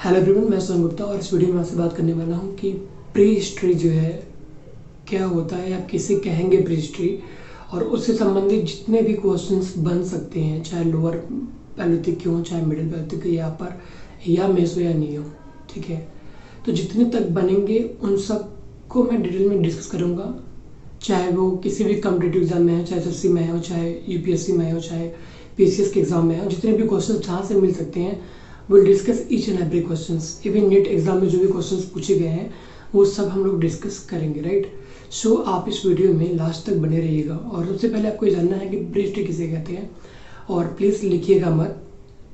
Hello everyone, मैं सोहन गुप्ता और इस वीडियो में आपसे बात करने वाला हूँ कि प्री हिस्ट्री जो है क्या होता है, आप किसे कहेंगे प्री हिस्ट्री, और उससे संबंधित जितने भी क्वेश्चंस बन सकते हैं, चाहे लोअर पैलियोलिथिक के हों, चाहे मिडिल पैलियोलिथिक या अपर या मेसो या नियो, ठीक है। तो जितने तक बनेंगे उन सब को मैं डिटेल में डिस्कस करूँगा, चाहे वो किसी भी कॉम्पिटिटिव एग्जाम में हो, चाहे एसएससी में हो, चाहे यूपीएससी में हो, चाहे पीसीएस के एग्जाम में हो, जितने भी क्वेश्चन जहाँ से मिल सकते हैं will discuss each and every questions. Even NEET exam में जो भी क्वेश्चंस पूछे गए हैं वो सब हम लोग डिस्कस करेंगे, राइट। सो आप इस वीडियो में लास्ट तक बने रहिएगा। और सबसे पहले आपको ये जानना है कि प्री हिस्ट्री किसे कहते हैं, और प्लीज़ लिखिएगा मत,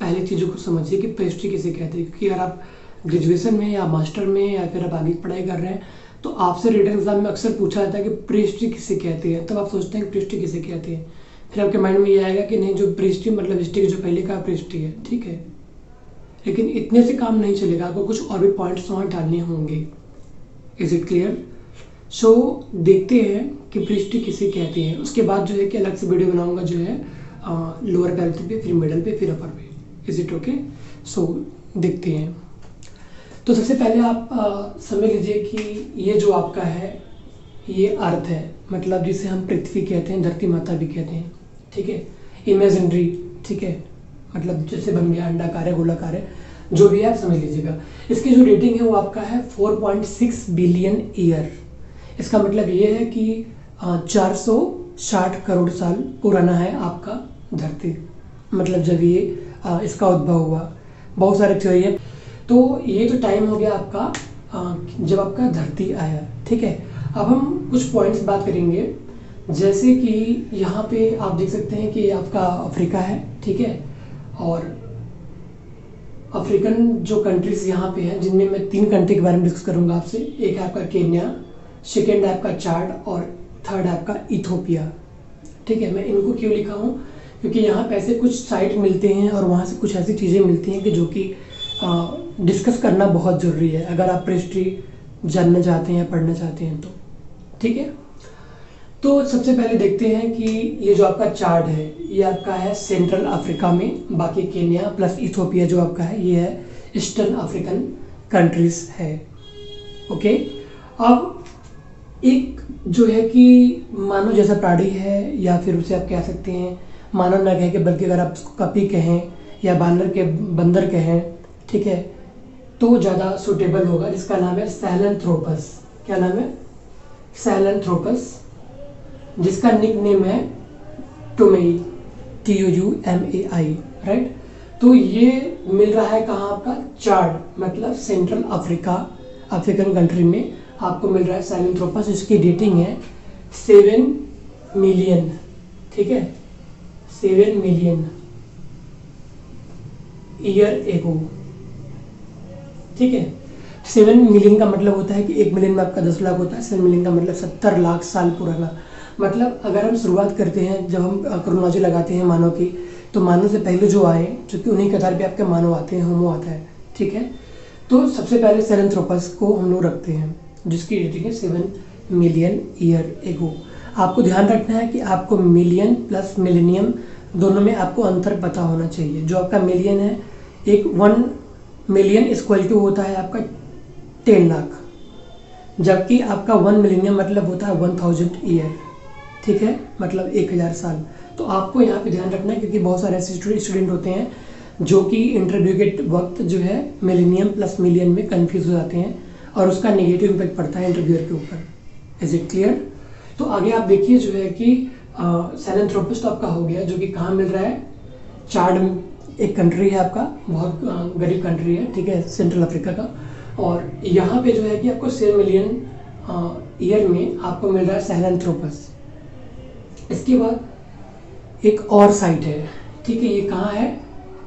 पहले चीज़ों को समझिए कि प्री हिस्ट्री किसे कहते हैं। क्योंकि अगर आप ग्रेजुएशन में या मास्टर में या फिर आप आगे पढ़ाई कर रहे हैं तो आपसे रिटन एग्जाम में अक्सर पूछा जाता है कि प्री हिस्ट्री किसे कहते हैं। तब आप सोचते हैं कि प्री हिस्ट्री किसे कहते हैं, फिर आपके माइंड में ये आएगा कि नहीं, जो प्री हिस्ट्री मतलब हिस्ट्री के जो पहले का प्री हिस्ट्री है, ठीक है। लेकिन इतने से काम नहीं चलेगा, आपको कुछ और भी पॉइंट्स वहाँ डालने होंगे। Is it clear? सो देखते हैं कि प्री हिस्ट्री किसे कहते हैं। उसके बाद जो है कि अलग से वीडियो बनाऊंगा जो है लोअर पैलियोलिथिक पे, फिर मिडल पे, फिर अपर पे। Is it okay? सो देखते हैं। तो सबसे पहले आप समझ लीजिए कि ये जो आपका है ये अर्थ है, मतलब जिसे हम पृथ्वी कहते हैं, धरती माता भी कहते हैं, ठीक है। इमेजिनरी, ठीक है, मतलब जैसे बन गया अंडाकार है, गोलाकार है, जो भी है आप समझ लीजिएगा। इसकी जो रेटिंग है वो आपका है 4.6 बिलियन ईयर। इसका मतलब ये है कि 460 करोड़ साल पुराना है आपका धरती, मतलब जब ये इसका उद्भव हुआ। बहुत सारे थ्योरी है। तो ये तो टाइम हो गया आपका जब आपका धरती आया, ठीक है। अब हम कुछ पॉइंट्स बात करेंगे, जैसे कि यहाँ पे आप देख सकते हैं कि आपका अफ्रीका है, ठीक है। और अफ्रीकन जो कंट्रीज यहाँ पे हैं, जिनमें मैं 3 कंट्री के बारे में डिस्कस करूंगा आपसे। एक है आपका केन्या, सेकेंड है आपका चाड, और थर्ड है आपका इथोपिया, ठीक है। मैं इनको क्यों लिखा हूँ, क्योंकि यहाँ पे ऐसे कुछ साइट मिलते हैं और वहाँ से कुछ ऐसी चीज़ें मिलती हैं कि जो कि डिस्कस करना बहुत ज़रूरी है अगर आप हिस्ट्री जानना चाहते हैं या पढ़ना चाहते हैं तो, ठीक है। तो सबसे पहले देखते हैं कि ये जो आपका चार्ट है ये आपका है सेंट्रल अफ्रीका में, बाकी केन्या प्लस इथोपिया जो आपका है ये है ईस्टर्न अफ्रीकन कंट्रीज है, ओके। अब एक जो है कि मानव जैसा प्राणी है, या फिर उसे आप कह सकते हैं मानव ना कह के, बल्कि अगर आप उसको कपी कहें या बंदर कहें, ठीक है, तो ज़्यादा सुटेबल होगा, जिसका नाम है सैहेलैंथ्रोपस। क्या नाम है? सैहेलैंथ्रोपस, जिसका निक नेम है टुमेई, TUMAI, राइट। तो ये मिल रहा है कहाँ आपका? चाड, मतलब सेंट्रल अफ्रीकन कंट्री में आपको मिल रहा है सैहेलैंथ्रोपस। इसकी डेटिंग है 7 मिलियन, ठीक है, 7 मिलियन ईयर एगो, ठीक है। 7 मिलियन का मतलब होता है कि 1 मिलियन में आपका 10 लाख होता है। 7 मिलियन का मतलब 70 लाख साल पुराना। मतलब अगर हम शुरुआत करते हैं, जब हम क्रोनोलॉजी लगाते हैं मानव की, तो मानव से पहले जो आए, चूँकि उन्हीं कतार पे आपके मानव आते हैं, होमो आता है, ठीक है। तो सबसे पहले सैहेलैंथ्रोपस को हम लोग रखते हैं, जिसकी रेटिंग है 7 मिलियन ईयर एगो। आपको ध्यान रखना है कि आपको मिलियन प्लस मिलेनियम दोनों में आपको अंतर पता होना चाहिए। जो आपका मिलियन है, 1 मिलियन इक्वल टू होता है आपका 10 लाख, जबकि आपका 1 मिलियन मतलब होता है 1000 ईयर, ठीक है, मतलब 1000 साल। तो आपको यहाँ पे ध्यान रखना है, क्योंकि बहुत सारे ऐसे स्टूडेंट होते हैं जो कि इंटरव्यू के वक्त जो है मिलेनियम प्लस मिलियन में कंफ्यूज हो जाते हैं और उसका नेगेटिव इम्पैक्ट पड़ता है इंटरव्यूअर के ऊपर। Is it clear? तो आगे आप देखिए जो है कि सैहेलैंथ्रोपस तो आपका हो गया, जो कि कहाँ मिल रहा है? चाड एक कंट्री है आपका, बहुत गरीब कंट्री है, ठीक है, सेंट्रल अफ्रीका का। और यहाँ पे जो है कि आपको 7 मिलियन ईयर में आपको मिल रहा है सैहेलैंथ्रोपस। इसके बाद एक और साइट है, ठीक है, ये कहाँ है?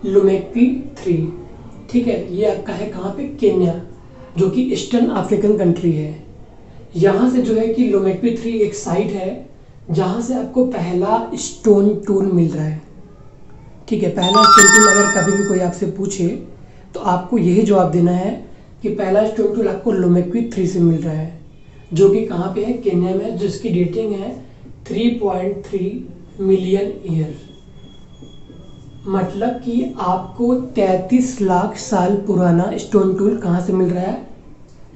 लुमेक्वी 3, ठीक है, ये आपका है कहाँ पे? केन्या, जो कि ईस्टर्न अफ्रीकन कंट्री है। यहाँ से जो है कि लुमेक्वी 3 एक साइट है जहाँ से आपको पहला स्टोन टूल मिल रहा है, ठीक है। पहला स्टोन टूल अगर कभी भी कोई आपसे पूछे तो आपको यही जवाब देना है कि पहला स्टोन टूल आपको लुमेक्वी 3 से मिल रहा है, जो कि कहाँ पे है? केन्या में, जिसकी डेटिंग है 3.3 मिलियन ईयर, मतलब कि आपको 33 लाख साल पुराना स्टोन टूल कहाँ से मिल रहा है?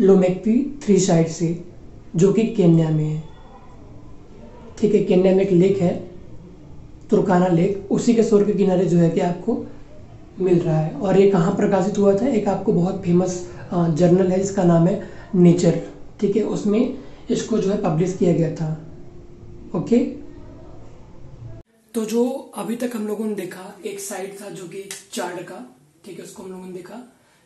लोमेक्वी 3 साइट से, जो कि केन्या में है। ठीक है, केन्या में एक लेक है, तुर्काना लेक, उसी के शोर के किनारे जो है कि आपको मिल रहा है। और ये कहाँ प्रकाशित हुआ था? एक आपको बहुत फेमस जर्नल है जिसका नाम है नेचर। ठीक है, उसमें इसको जो है पब्लिश किया गया था। ओके, तो जो अभी तक हम लोगों ने देखा, एक साइट था जो कि चाड का, ठीक है, उसको हम लोगों ने देखा।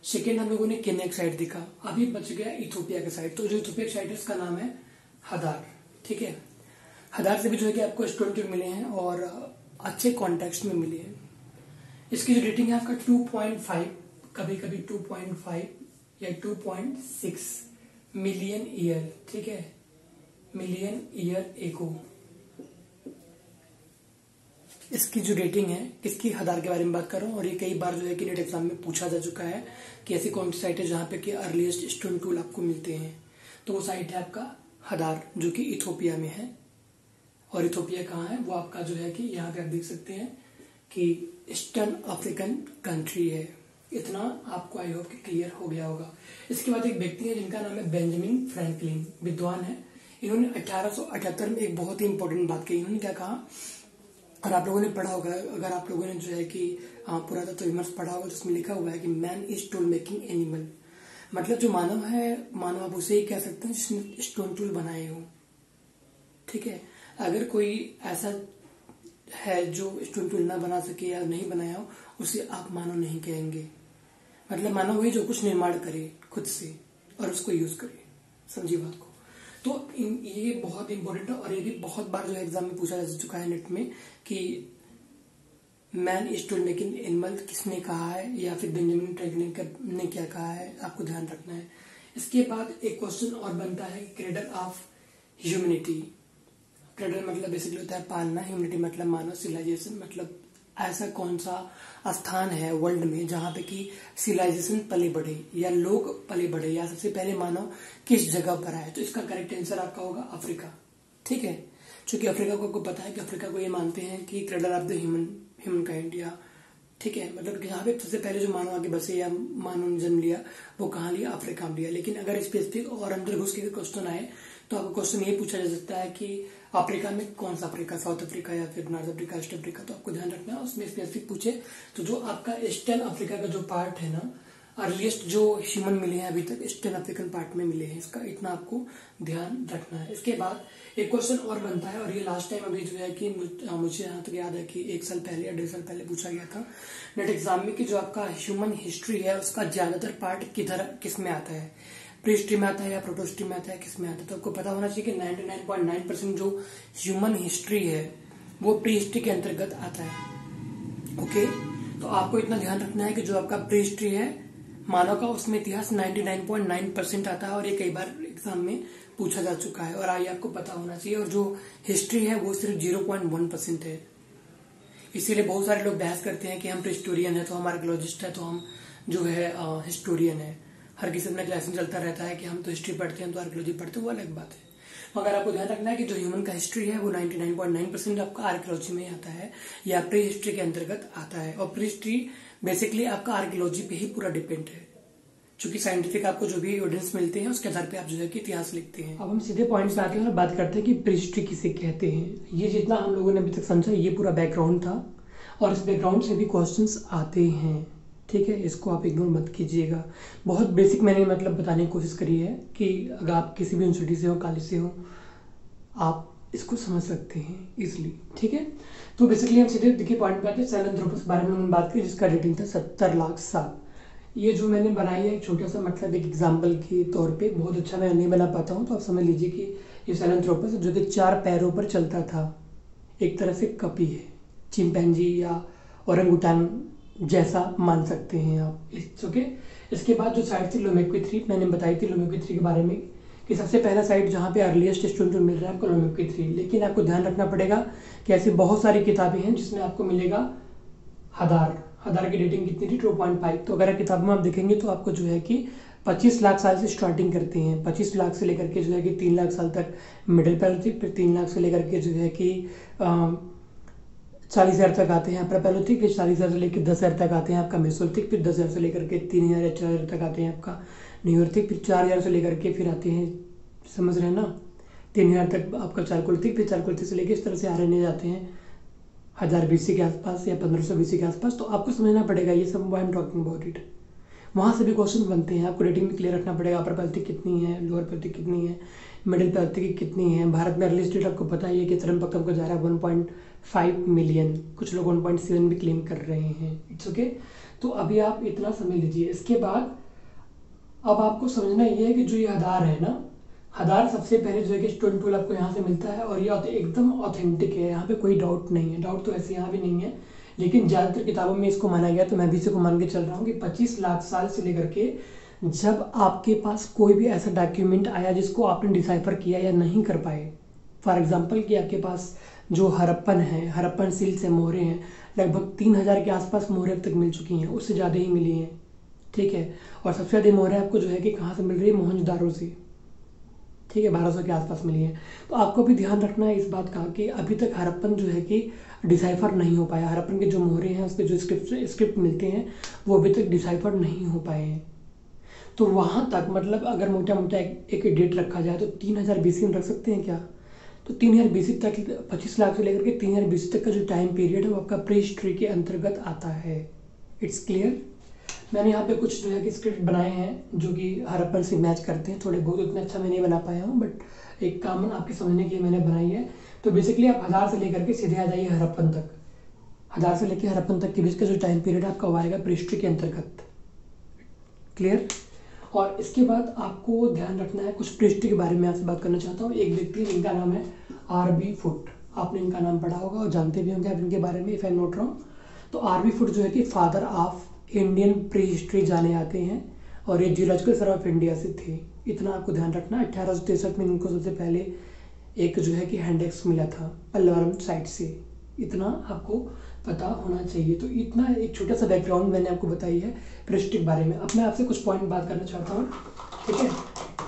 सेकेंड हम लोगों ने केन्या की साइट देखा। अभी बच गया इथोपिया की साइट। तो जो इथोपिया की साइट है उसका नाम है हदार। ठीक है, हदार से भी जो है कि आपको स्टोन टूल मिले हैं और अच्छे कॉन्टेक्स्ट में मिले हैं। इसकी जो रेटिंग है आपका 2.5, कभी कभी 2.5 या 2.6 मिलियन ईयर। ठीक है, मिलियन ईयर एको इसकी जो रेटिंग है। किसकी? हदार के बारे में बात कर रहा हूँ। और ये कई बार जो है कि नेट एग्जाम में पूछा जा चुका है कि ऐसी कौन सी साइट है जहां पे कि अर्लीस्ट स्टोन टूल आपको मिलते हैं। तो वो साइट है आपका हदार, जो कि इथोपिया में है। और इथोपिया कहाँ है वो आपका जो है कि यहाँ पे आप देख सकते हैं कि ईस्टर्न अफ्रीकन कंट्री है। इतना आपको आई होप कि क्लियर हो गया होगा। इसके बाद एक व्यक्ति है जिनका नाम है बेंजामिन फ्रैंकलिन, विद्वान है। इन्होंने 1878 में एक बहुत ही इंपॉर्टेंट बात कही। इन्होंने क्या कहा, और आप लोगों ने पढ़ा होगा, अगर आप लोगों ने जो है कि पुरातत्व विमर्श पढ़ा होगा, जिसमें लिखा हुआ है कि man is tool making animal. मतलब जो मानव है, मानव आप उसे ही कह सकते हैं जिसने स्टोन टूल बनाए हो। ठीक है, अगर कोई ऐसा है जो स्टोन टूल ना बना सके या नहीं बनाया हो, उसे आप मानव नहीं कहेंगे। मतलब मानव वही जो कुछ निर्माण करे खुद से और उसको यूज करे। समझिए बात को। तो ये बहुत इंपॉर्टेंट है और ये भी बहुत बार जो एग्जाम में पूछा जा चुका है नेट में कि man is tool making animal किसने कहा है, या फिर बेंजामिन फ्रैंकलिन ने क्या कहा है, आपको ध्यान रखना है। इसके बाद एक क्वेश्चन और बनता है, क्रेडल ऑफ ह्यूमैनिटी। क्रेडल मतलब बेसिकली होता है पालना, ह्यूमैनिटी मतलब मानव, सिविलाइजेशन मतलब ऐसा कौन सा स्थान है वर्ल्ड में जहां पे कि सिविलाइजेशन पले बढ़े या लोग पले बढ़े, या सबसे पहले मानव किस जगह पर आए। तो इसका करेक्ट आंसर आपका होगा अफ्रीका। ठीक है, क्योंकि अफ्रीका को आपको पता है कि अफ्रीका को ये मानते हैं कि cradle of the human kind, या ठीक है, मतलब यहाँ पे सबसे पहले जो मानव आगे बसे या मानव ने जन्म लिया वो कहाँ लिया? अफ्रीका में लिया। लेकिन अगर स्पेसिफिक और अंदर घुस के क्वेश्चन आए तो आपको क्वेश्चन ये पूछा जा सकता है कि अफ्रीका में कौन सा अफ्रीका, साउथ अफ्रीका या फिर नॉर्थ अफ्रीका, ईस्ट अफ्रीका। तो आपको ध्यान रखना है, उसमें स्पेसिफिक पूछे तो जो आपका ईस्टर्न अफ्रीका का जो पार्ट है ना, अर्लीस्ट जो ह्यूमन मिले हैं अभी तक ईस्टर्न अफ्रीकन पार्ट में मिले हैं। इसका इतना आपको ध्यान रखना है। इसके बाद एक क्वेश्चन और बनता है, और ये लास्ट टाइम अभी जो है कि मुझे यहाँ तक याद है कि 1 साल पहले या 1.5 साल पहले पूछा गया था नेट एग्जाम में कि जो आपका ह्यूमन हिस्ट्री है उसका ज्यादातर पार्ट किस में आता है? प्री हिस्ट्री में आता है या प्रोटो हिस्ट्री में आता है, किस में आता है? तो आपको पता होना चाहिए कि 99.9% जो ह्यूमन हिस्ट्री है वो प्री हिस्ट्री के अंतर्गत आता है। ओके, तो आपको इतना ध्यान रखना है कि जो आपका प्री हिस्ट्री है मानव का, उसमें इतिहास 99.9% आता है। और ये कई बार एग्जाम में पूछा जा चुका है और आइए आपको पता होना चाहिए। और जो हिस्ट्री है वो सिर्फ 0.1% है। इसीलिए बहुत सारे लोग बहस करते हैं कि हम तो हिस्टोरियन है, तो हम आर्कियोलॉजिस्ट है, तो हम जो है हिस्टोरियन है। हर किसी अपना क्लास में चलता रहता है कि हम तो हिस्ट्री पढ़ते हैं, तो आर्कियोलॉजी पढ़ते हैं, वो अलग बात है। मगर आपको ध्यान रखना है कि जो ह्यूमन का हिस्ट्री है वो 99.9% आपका आर्कियोलॉजी में आता है या प्री हिस्ट्री के अंतर्गत आता है। और प्री हिस्ट्री बेसिकली आपका आर्कियोलॉजी पे ही पूरा डिपेंड है, क्योंकि साइंटिफिक आपको जो भी एविडेंस मिलते हैं उसके आधार पे आप जो है कि इतिहास लिखते हैं। अब हम सीधे पॉइंट पे आते हैं और बात करते हैं कि प्री हिस्ट्री किसे कहते हैं। ये जितना हम लोगों ने अभी तक समझा ये पूरा बैकग्राउंड था, और इस बैकग्राउंड से भी क्वेश्चंस आते हैं। ठीक है, इसको आप इग्नोर मत कीजिएगा। बहुत बेसिक मैंने मतलब बताने की कोशिश करी है कि अगर आप किसी भी यूनिवर्सिटी से हो, कॉलेज से हो, आप इसको समझ सकते हैं इजिली। ठीक है, तो बेसिकली हम सीधे देखिए पॉइंट पे आते हैं। सैहेलंथ्रोपस के बारे में हमने बात की, जिसका रेटिंग था 70 लाख साल। ये जो मैंने बनाई है एक छोटा सा मतलब एक एग्जाम्पल के तौर पे, बहुत अच्छा मैं नहीं बना पाता हूँ, तो आप समझ लीजिए कि ये सैहेलंथ्रोपस जो कि 4 पैरों पर चलता था, एक तरह से कपी है, चिंपैंजी या ओरंगुटान जैसा मान सकते हैं आप। ओके, इसके बाद जो साइट थी लोमेक्वी 3 मैंने बताई थी लोमेक्वी 3 के बारे में कि सबसे पहला साइट जहाँ पे अर्लीस्ट स्टोन टूल मिल रहा है आपको लोमेक्वी 3। लेकिन आपको ध्यान रखना पड़ेगा कि ऐसी बहुत सारी किताबें हैं जिसमें आपको मिलेगा हदार की रेटिंग कितनी थी? 2.5। तो अगर किताबों में आप देखेंगे तो आपको जो है कि 25 लाख साल से स्टार्टिंग करते हैं। 25 लाख से लेकर के जो है कि 3 लाख साल तक मिडिल पैर थी, फिर 3 लाख से लेकर के जो है कि 40,000 तक आते हैं प्रपैलोथिक, फिर 40,000 से लेकर 10,000 तक आते हैं आपका मेसोलिथिक, फिर 10,000 से लेकर के 3,000 या 4,000 तक आते हैं आपका न्यूलिथिक, फिर 4,000 से लेकर के फिर आते हैं, समझ रहे हैं ना, 3,000 तक आपका चारकोलिथिक, फिर चारकोलिथिक से लेकर इस तरह से आरएनए जाते हैं 1000 BC के आसपास या 1500 BC के आसपास। तो आपको समझना पड़ेगा ये सब, I am talking about it. वहाँ से भी क्वेश्चन बनते हैं, आपको रेटिंग भी क्लियर रखना पड़ेगा, अपर पैलोथिक कितनी है, लोअर पैलोथिक कितनी है, मिडिल पैलोथिक कितनी है। भारत में अर्ली स्टेट आपको पता ही है कि चरमपक्कम का जा रहा है 1.5 मिलियन, कुछ लोग 1.7 भी क्लेम कर रहे हैं। It's okay. तो अभी आप इतना समझ लीजिए। इसके बाद अब आपको समझना ये है कि जो ये आधार है ना, आधार सबसे पहले जो है कि स्टोन टूल आपको यहाँ से मिलता है और ये एकदम ऑथेंटिक है, यहाँ पे कोई डाउट नहीं है। डाउट तो ऐसे यहाँ भी नहीं है, लेकिन ज़्यादातर किताबों में इसको माना गया, तो मैं भी इसी को मान के चल रहा हूँ कि 25 लाख साल से लेकर के जब आपके पास कोई भी ऐसा डॉक्यूमेंट आया जिसको आपने डिसाइफर किया या नहीं कर पाए। फॉर एग्जाम्पल कि आपके पास जो हड़प्पन है, हड़प्पन सिल्स है, मोहरें हैं, लगभग 3,000 के आसपास मोहरें अब तक मिल चुकी हैं, उससे ज़्यादा ही मिली हैं, ठीक है। और सबसे ज़्यादा मोहरें आपको जो है कि कहाँ से मिल रही है, मोहनजोदारो से, ठीक है, 1200 के आसपास मिली है। तो आपको भी ध्यान रखना है इस बात का कि अभी तक हड़प्पन जो है कि डिसाइफर नहीं हो पाया। हड़प्पन के जो मोहरे हैं, उसके जो स्क्रिप्ट मिलते हैं, वो अभी तक डिसाइफर नहीं हो पाए हैं। तो वहाँ तक मतलब अगर मोटा मोटा एक डेट रखा जाए तो 3,000 BC में रख सकते हैं क्या? तो 3,000 BC तक, 25 लाख से लेकर के 3,000 BC तक का जो टाइम पीरियड है वो आपका प्री हिस्ट्री के अंतर्गत आता है। It's clear. मैंने यहाँ पे कुछ जो है कि स्क्रिप्ट बनाए हैं जो कि हड़प्पन से मैच करते हैं, थोड़े बहुत, उतना अच्छा मैं नहीं बना पाया हूँ, बट एक कॉमन आपके समझने के लिए मैंने बनाई है। तो बेसिकली आप 1000 से लेकर के सीधे आ जाइए हड़प्पन तक। 1000 से लेकर हड़प्पन तक के बीच का जो टाइम पीरियड आपका आएगा प्री हिस्ट्री के अंतर्गत। क्लियर। और इसके बाद आपको ध्यान रखना है, कुछ प्री हिस्ट्री के बारे में आपसे बात करना चाहता हूँ। एक व्यक्ति, इनका नाम है RB फुट। आपने इनका नाम पढ़ा होगा और जानते भी होंगे आप इनके बारे में, if I am not wrong. तो RB फुट जो है कि father of Indian pre history जाने जाते हैं और ये जियोलॉजिकल सर्वे ऑफ इंडिया से थे। इतना आपको ध्यान रखना। 1863 में इनको सबसे पहले एक जो है कि हैंडेक्स मिला था पल्लवरम साइट से, इतना आपको पता होना चाहिए। तो इतना एक छोटा सा बैकग्राउंड मैंने आपको बताई है प्री हिस्ट्री के बारे में। अब मैं आपसे कुछ पॉइंट बात करना चाहता हूँ, ठीक है।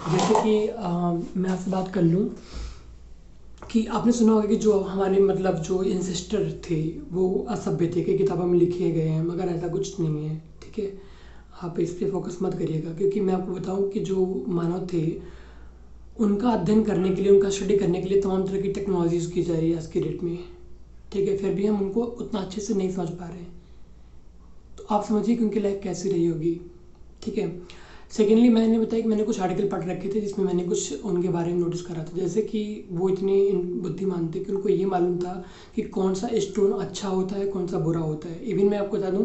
जैसे कि मैं आपसे बात कर लूँ कि आपने सुना होगा कि जो हमारे मतलब जो एंसेस्टर थे वो असभ्य थे, कि किताबों में लिखे गए हैं, मगर ऐसा कुछ नहीं है, ठीक है। आप इस पर फोकस मत करिएगा, क्योंकि मैं आपको बताऊं कि जो मानव थे उनका अध्ययन करने के लिए, उनका स्टडी करने के लिए तमाम तरह की टेक्नोलॉजीज़ की जा रही है आज की डेट में, ठीक है। फिर भी हम उनको उतना अच्छे से नहीं समझ पा रहे हैं। तो आप समझिए कि उनकी लाइफ कैसी रही होगी, ठीक है। सेकेंडली मैंने बताया कि मैंने कुछ आर्टिकल पढ़ रखे थे जिसमें मैंने कुछ उनके बारे में नोटिस करा था। जैसे कि वो इतने बुद्धिमान थे कि उनको ये मालूम था कि कौन सा स्टोन अच्छा होता है, कौन सा बुरा होता है। इवन मैं आपको बता दूं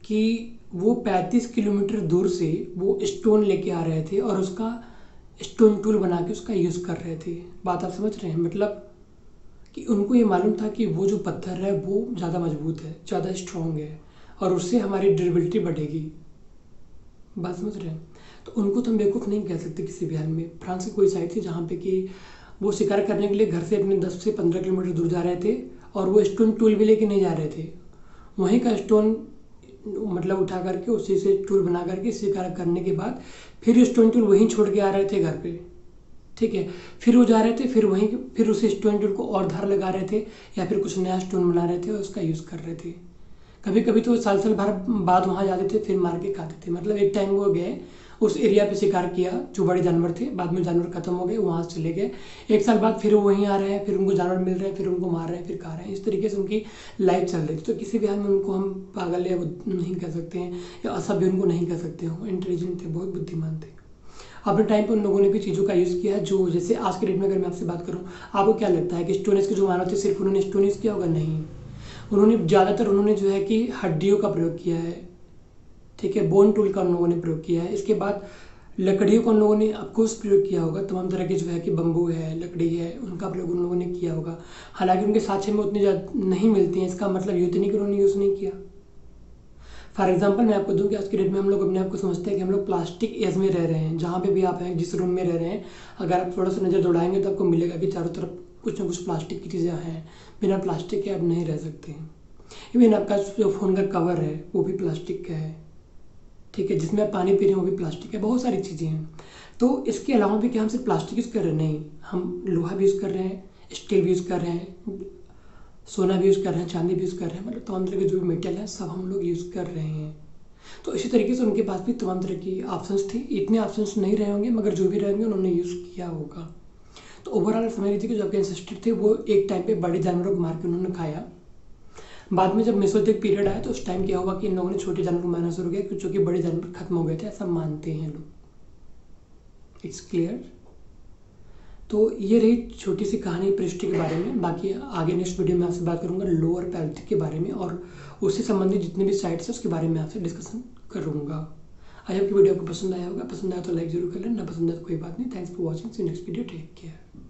कि वो 35 किलोमीटर दूर से वो स्टोन लेके आ रहे थे और उसका स्टोन टूल बना के उसका यूज़ कर रहे थे। बात आप समझ रहे हैं, मतलब कि उनको ये मालूम था कि वो जो पत्थर है वो ज़्यादा मजबूत है, ज़्यादा स्ट्रॉन्ग है और उससे हमारी ड्यूरेबिलिटी बढ़ेगी। बात समझ रहे हैं। तो उनको तो हम बेवकूफ़ नहीं कह सकते किसी भी हाल में। फ्रांस की कोई साइड थी जहाँ पे कि वो शिकार करने के लिए घर से अपने 10 से 15 किलोमीटर दूर जा रहे थे और वो स्टोन टूल भी लेके नहीं जा रहे थे। वहीं का स्टोन मतलब उठा करके उसी से टूल बना करके शिकार करने के बाद फिर स्टोन टूल वहीं छोड़ के आ रहे थे घर पे, ठीक है। फिर वो जा रहे थे, फिर वहीं फिर उस स्टोन टूल को और धार लगा रहे थे या फिर कुछ नया स्टोन बना रहे थे और उसका यूज़ कर रहे थे। कभी कभी तो साल भर बाद वहाँ जाते थे, फिर मार के खाते थे। मतलब एक टाइम वो गए, उस एरिया पे शिकार किया, जो बड़े जानवर थे, बाद में जानवर खत्म हो गए, वहाँ से चले गए। एक साल बाद फिर वो वहीं आ रहे हैं, फिर उनको जानवर मिल रहे हैं, फिर उनको मार रहे हैं, फिर खा रहे हैं। इस तरीके से उनकी लाइफ चल रही थी। तो किसी भी हाल में उनको हम पागल या नहीं कह सकते हैं या असभ्य उनको नहीं कह सकते हो। इंटेलिजेंट थे, बहुत बुद्धिमान थे। अपने टाइम पर उन लोगों ने भी चीज़ों का यूज़ किया है। जो जैसे आज के डेट में अगर मैं आपसे बात करूँ, आपको क्या लगता है कि स्टोन एज के जो मानव थे सिर्फ उन्होंने स्टोन यूज़ किया होगा? नहीं, उन्होंने ज़्यादातर उन्होंने जो है कि हड्डियों का प्रयोग किया है, ठीक है। बोन टूल का उन लोगों ने प्रयोग किया है। इसके बाद लकड़ियों का उन लोगों ने ऑफकोर्स प्रयोग किया होगा। तमाम तरह के जो है कि बम्बू है, लकड़ी है, उनका प्रयोग उन लोगों ने किया होगा। हालांकि उनके साक्ष्य में उतनी ज़्यादा नहीं मिलती हैं, इसका मतलब ये तो नहीं कि उन्होंने यूज़ नहीं किया। फॉर एग्जाम्पल मैं आपको दूं कि आज की डेट में हम लोग अपने आप को समझते हैं कि हम लोग प्लास्टिक एज में रह रहे हैं। जहाँ पे भी आप हैं, जिस रूम में रह रहे हैं, अगर आप थोड़ा सा नज़र दौड़ाएंगे तो आपको मिलेगा कि चारों तरफ कुछ ना कुछ प्लास्टिक की चीज़ें हैं। बिना प्लास्टिक के आप नहीं रह सकते हैं। इवन आपका जो फ़ोन का कवर है वो भी प्लास्टिक का है, ठीक है। जिसमें आप पानी पी रहे हैं वो भी प्लास्टिक है। बहुत सारी चीज़ें हैं। तो इसके अलावा भी क्या हम सिर्फ प्लास्टिक यूज़ कर रहे हैं? नहीं, हम लोहा भी यूज़ कर रहे हैं, स्टील भी यूज़ कर रहे हैं, सोना भी यूज़ कर रहे हैं, चांदी भी यूज़ कर रहे हैं, मतलब तमाम तरह के जो भी मेटल हैं सब हम लोग यूज़ कर रहे हैं। तो इसी तरीके से उनके पास भी तमाम तरह की ऑप्शंस थी। इतने ऑप्शंस नहीं रहे होंगे, मगर जो भी रहेंगे उन्होंने यूज़ किया होगा। तो ओवरऑल समझ लीजिए कि जो आपके एंसेस्टर थे वो एक टाइम पे बड़े जानवरों को मार के उन्होंने खाया। बाद में जब मेसोलिथिक पीरियड आया तो उस टाइम क्या हुआ कि इन लोगों ने छोटे जानवर को मारना शुरू किया, क्योंकि बड़े जानवर खत्म हो गए थे, ऐसा मानते हैं लोग। It's clear. तो ये रही छोटी सी कहानी पृष्ठ के बारे में। बाकी आगे नेक्स्ट वीडियो में आपसे बात करूंगा लोअर पैलेथिक के बारे में, और उससे संबंधित जितने भी साइट्स हैं उसके बारे में आपसे डिस्कशन करूंगा। आई होप कि वीडियो आपको पसंद आया होगा। पसंद आया तो लाइक जरूर कर लेना, ना पसंद आया तो कोई बात नहीं। Thanks for watching, see next video, take care.